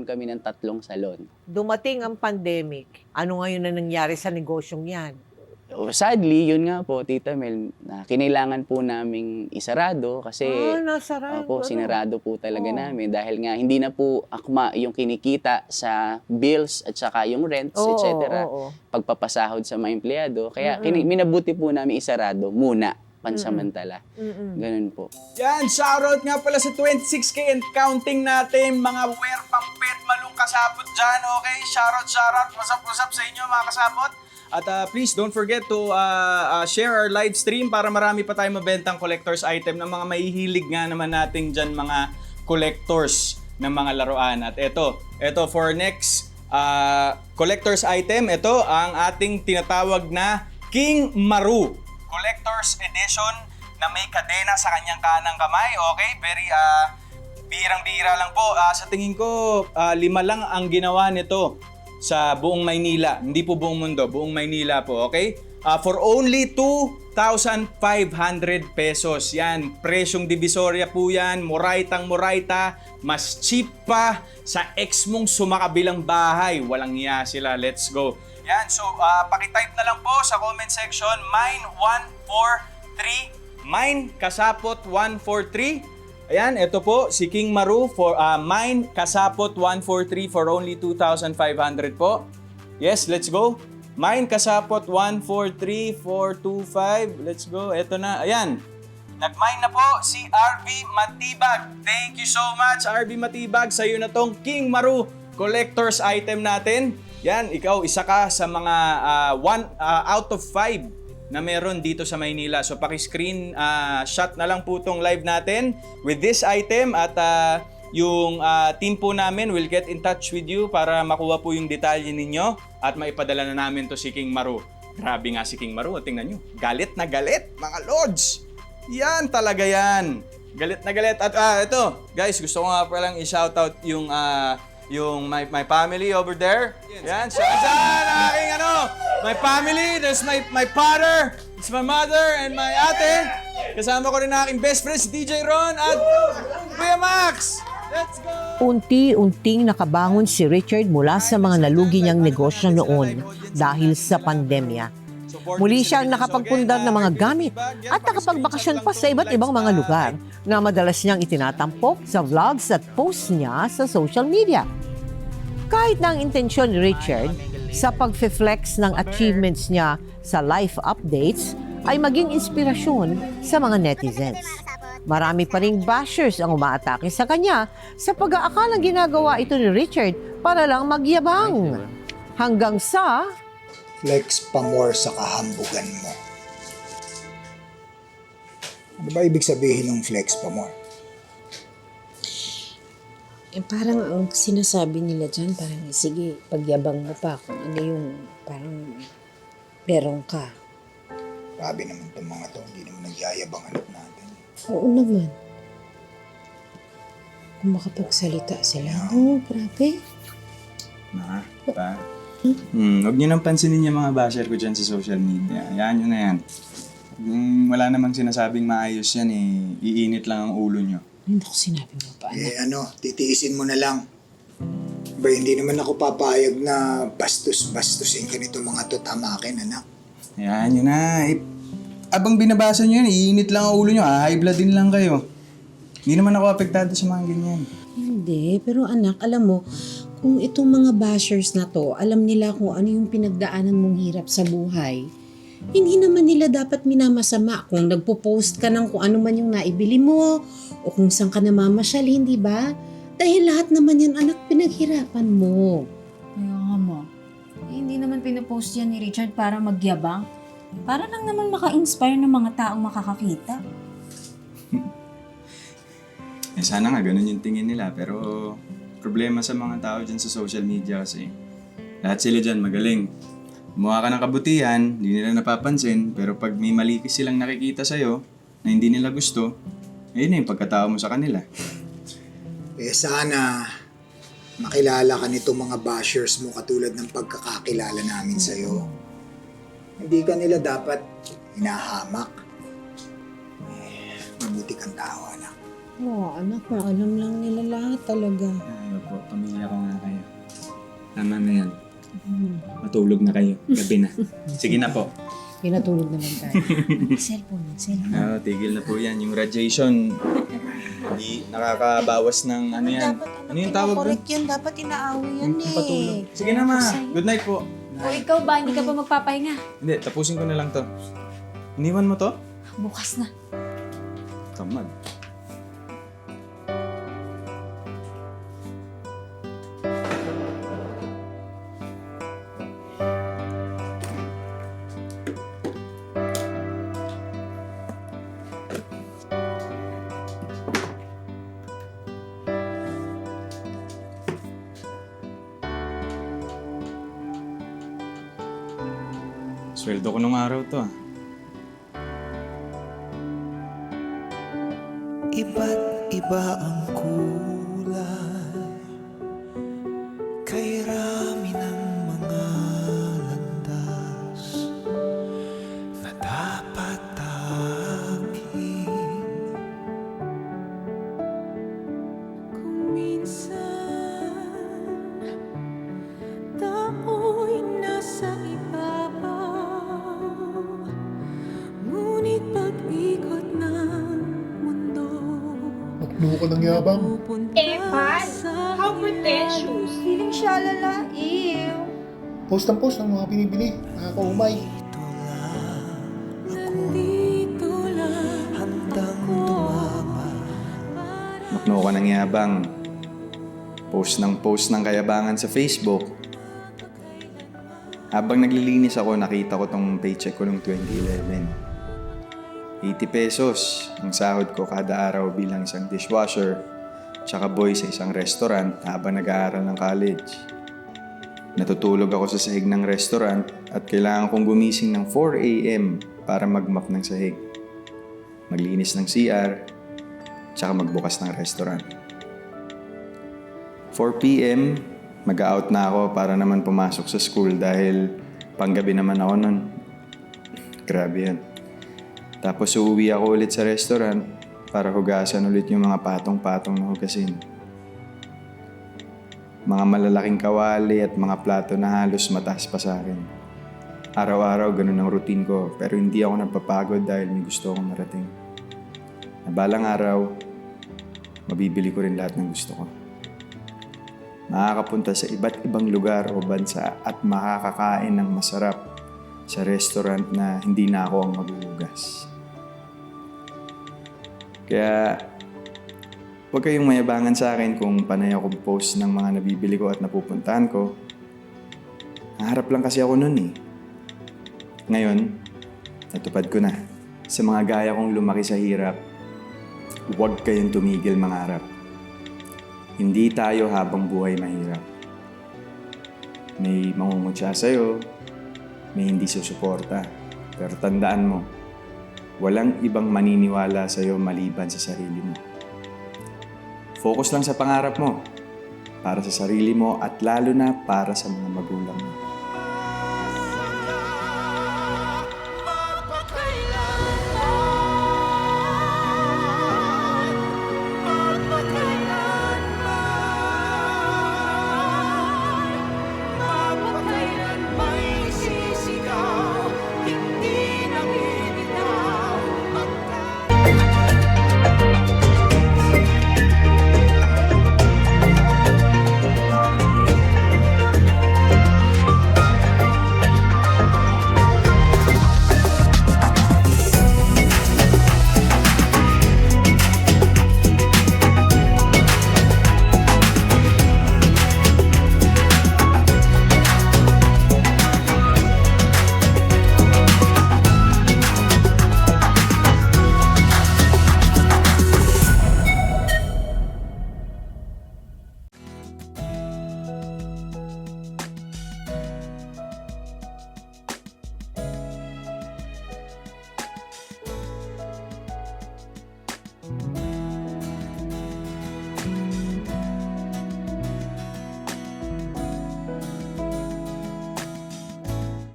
nagkaroon kami ng 3 salon. Dumating ang pandemic. Ano ngayon na nangyari sa negosyong yan? Sadly, yun nga po, Tita Mel, na kinailangan po naming isarado kasi Nasarado. sinarado po talaga Oo. namin dahil nga hindi na po akma yung kinikita sa bills at saka yung rents, Oo, etc. oo. Pagpapasahod sa mga empleyado. Kaya minabuti po namin isarado muna, pansamantala. Ganun po. Yan, shoutout nga pala sa 26K and counting natin, mga wear pampet, malung kasapot dyan, okay? Shoutout, what's up sa inyo mga kasapot? At please don't forget to share our live stream para marami pa tayong mabentang collector's item ng mga mahihilig nga naman natin dyan mga collectors ng mga laruan. At ito for next collector's item, ito ang ating tinatawag na King Maru Collector's Edition na may kadena sa kanyang kanang kamay. Okay, very birang-bira lang po. Sa tingin ko, 5 lang ang ginawa nito sa buong Maynila. Hindi po buong mundo, buong Maynila po, okay? For only 2,500 pesos. Yan, presyong divisoria po yan. Moraita, mas cheap pa sa ex mong sumakabilang bahay. Walang iya sila, let's go. Yan, so pakitype na lang po sa comment section, mine143, mine kasapot 143. Ayan, ito po, si King Maru for mine kasapot 143 for only 2,500 po. Yes, let's go. Mine kasapot 143,425. Let's go. Ito na. Ayan. Nag-mine na po si RB Matibag. Thank you so much, RB Matibag. Sa'yo na tong King Maru collector's item natin. Yan, ikaw, isa ka sa mga 1 out of 5 na meron dito sa Maynila. So paki-screen shot na lang po tong live natin with this item at yung team po namin will get in touch with you para makuha po yung detalye ninyo at maipadala na namin to si King Maru. Grabe nga si King Maru, tingnan nyo. Galit na galit, mga lords. Yan talaga yan. Galit na galit. At ito, guys, gusto ko nga palang i-shoutout yung my family over there. Yan, shoutout aking my family. There's my father, it's my mother, and my ate. Kasama ko rin ang aking best friend, si DJ Ron at Kuya Max. Let's go! Unti-unting nakabangon si Richard mula sa mga nalugi niyang negosyo noon dahil sa pandemya. Muli siyang nakapagpundar ng mga gamit at nakapagbakasyon pa sa iba't ibang mga lugar na madalas niyang itinatampok sa vlogs at posts niya sa social media. Kahit na ang intensyon ni Richard sa pag-flex ng achievements niya sa life updates ay maging inspirasyon sa mga netizens. Marami pa ring bashers ang umaatake sa kanya sa pag-aakalang ginagawa ito ni Richard para lang magyabang. Hanggang sa flex pa more sa kahambugan mo. Ano ba ibig sabihin ng flex pa more? Parang ang sinasabi nila dyan, parang sige, pagyabang mo pa kung ano yung parang meron ka. Grabe naman itong mga to, hindi naman nagyayabang anak natin. Oo naman. Kung makapagsalita sila, oo, grabe. Huwag nyo nang pansinin yung mga basher ko dyan sa social media. Hayaan nyo na yan. Wala namang sinasabing maayos yan iinit lang ang ulo nyo. Hindi ko sinabi mo pa, anak. Titiisin mo na lang. Ba, hindi naman ako papayag na bastos-bastusin ka nito mga to, tamakin, anak. Hayaan nyo na. Abang binabasa nyo yan, iinit lang ang ulo nyo. High blood din lang kayo. Hindi naman ako apektado sa mga ganyan. Hindi, pero anak, alam mo, kung itong mga bashers na to, alam nila kung ano yung pinagdaanan mong hirap sa buhay, hindi naman nila dapat minamasama kung nagpo-post ka ng kung ano man yung naibili mo o kung saan ka namamasyal, hindi ba? Dahil lahat naman yan, anak, pinaghirapan mo. Kaya nga mo. Hindi naman pinapost yan ni Richard para magyabang. Para lang naman maka-inspire ng mga taong makakakita. Sana nga ganun yung tingin nila, pero problema sa mga tao dyan sa social media kasi lahat sila dyan magaling. Gumawa ka ng kabutihan, hindi nila napapansin, pero pag may mali silang nakikita sa'yo na hindi nila gusto, ayun na yung pagkatao mo sa kanila. Sana makilala ka nito mga bashers mo katulad ng pagkakakilala namin sa'yo. Hindi ka nila dapat hinahamak. Mabuti kang tao, anak. Oo, anak mo, alam lang nila lahat talaga. Ayaw po, pamilya ko nga kayo. Tama na yan. Matulog na kayo. Gabi na. Sige na po. Pinatulog naman tayo. Cellphone. Tigil na po yan. Yung radiation, hindi nakakabawas ng ano yan. Ano yung tawag doon? Correct yan, dapat inaaway yan eh. Patulog. Sige na ma. Good night po. O ikaw ba, hindi ka pa magpapahinga? Hindi, tapusin ko na lang to. Iniwan mo to? Bukas na. Tamad. Sweldo ko nung araw to ah. Iba't iba ang kulay, kay rami ng mga landas na dapat takin. Kung minsan tao'y nasa ibabaw, ngunit pag-ikot ng mundo Loko ng yabang. Evan, how pretentious. Feeling siya lalaing. Post ang post ng mga pinibili. Nakakaumay. Makno ka ng yabang. Post ng kayabangan sa Facebook. Habang naglilinis ako, nakita ko tong paycheck ko noong 2011. 80 pesos ang sahod ko kada araw bilang isang dishwasher tsaka boy sa isang restaurant habang nag-aaral ng college. Natutulog ako sa sahig ng restaurant at kailangan kong gumising ng 4 a.m. para mag-mop ng sahig, maglinis ng CR, tsaka magbukas ng restaurant. 4 p.m., mag-out na ako para naman pumasok sa school dahil panggabi naman ako nun. Grabe yan. Tapos uuwi ako ulit sa restaurant para hugasan ulit yung mga patong-patong na hugasin. Mga malalaking kawali at mga plato na halos mataas pa sa akin. Araw-araw ganun ang routine ko pero hindi ako napapagod dahil may gusto akong marating. Na balang araw, mabibili ko rin lahat ng gusto ko. Makakapunta sa iba't ibang lugar o bansa at makakakain ng masarap sa restaurant na hindi na ako ang maghuhugas. Kaya, huwag kayong mayabangan sa akin kung panay akong post ng mga nabibili ko at napupuntahan ko. Naharap lang kasi ako nun eh. Ngayon, natupad ko na. Sa mga gaya kong lumaki sa hirap, huwag kayong tumigil mangarap. Hindi tayo habang buhay mahirap. May mangungutya sa'yo, may hindi susuporta. Pero tandaan mo, walang ibang maniniwala sa'yo maliban sa sarili mo. Focus lang sa pangarap mo, para sa sarili mo at lalo na para sa mga magulang mo.